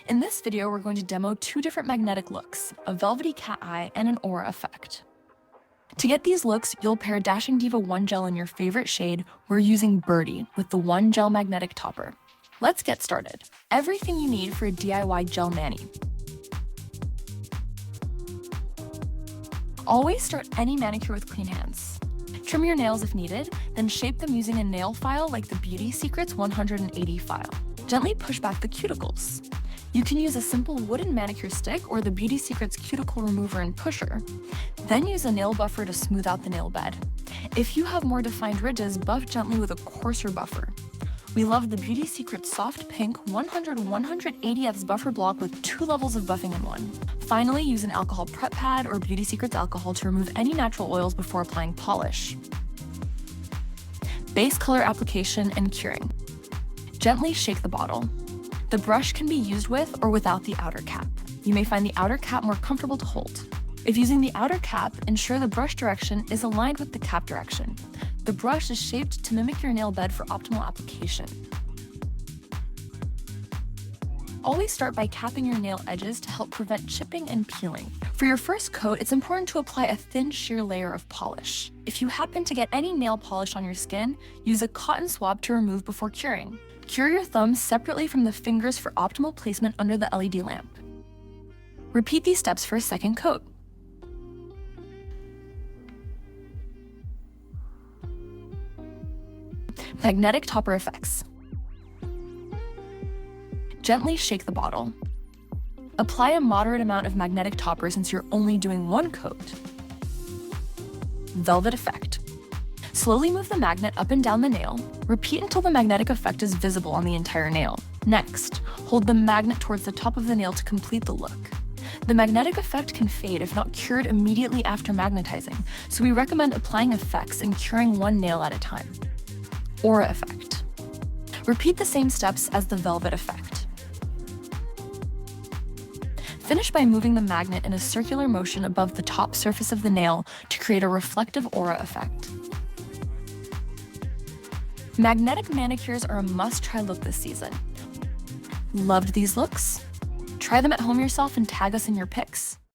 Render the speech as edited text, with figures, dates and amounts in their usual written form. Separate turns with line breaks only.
In this video, we're going to demo two different magnetic looks, a velvety cat eye and an aura effect. To get these looks, you'll pair Dashing Diva One Gel in your favorite shade. We're using Birdie with the One Gel magnetic topper. Let's get started. Everything you need for a DIY gel mani. Always start any manicure with clean hands. Trim your nails if needed, then shape them using a nail file like the Beauty Secrets 180 file. Gently push back the cuticles. You can use a simple wooden manicure stick or the Beauty Secrets cuticle remover and pusher. Then use a nail buffer to smooth out the nail bed. If you have more defined ridges, buff gently with a coarser buffer. We love the Beauty Secrets soft pink 100/180ths buffer block with 2 levels of buffing in one. Finally, use an alcohol prep pad or Beauty Secrets alcohol to remove any natural oils before applying polish. Base color application and curing. Gently shake the bottle. The brush can be used with or without the outer cap. You may find the outer cap more comfortable to hold. If using the outer cap, ensure the brush direction is aligned with the cap direction. The brush is shaped to mimic your nail bed for optimal application. Always start by capping your nail edges to help prevent chipping and peeling. For your first coat, it's important to apply a thin sheer layer of polish. If you happen to get any nail polish on your skin, use a cotton swab to remove before curing. Cure your thumbs separately from the fingers for optimal placement under the LED lamp. Repeat these steps for a second coat. Magnetic topper effects. Gently shake the bottle. Apply a moderate amount of magnetic topper since you're only doing one coat. Velvet effect. Slowly move the magnet up and down the nail. Repeat until the magnetic effect is visible on the entire nail. Next, hold the magnet towards the top of the nail to complete the look. The magnetic effect can fade if not cured immediately after magnetizing, so we recommend applying effects and curing one nail at a time. Aura effect. Repeat the same steps as the velvet effect. Finish by moving the magnet in a circular motion above the top surface of the nail to create a reflective aura effect. Magnetic manicures are a must-try look this season. Loved these looks? Try them at home yourself and tag us in your pics.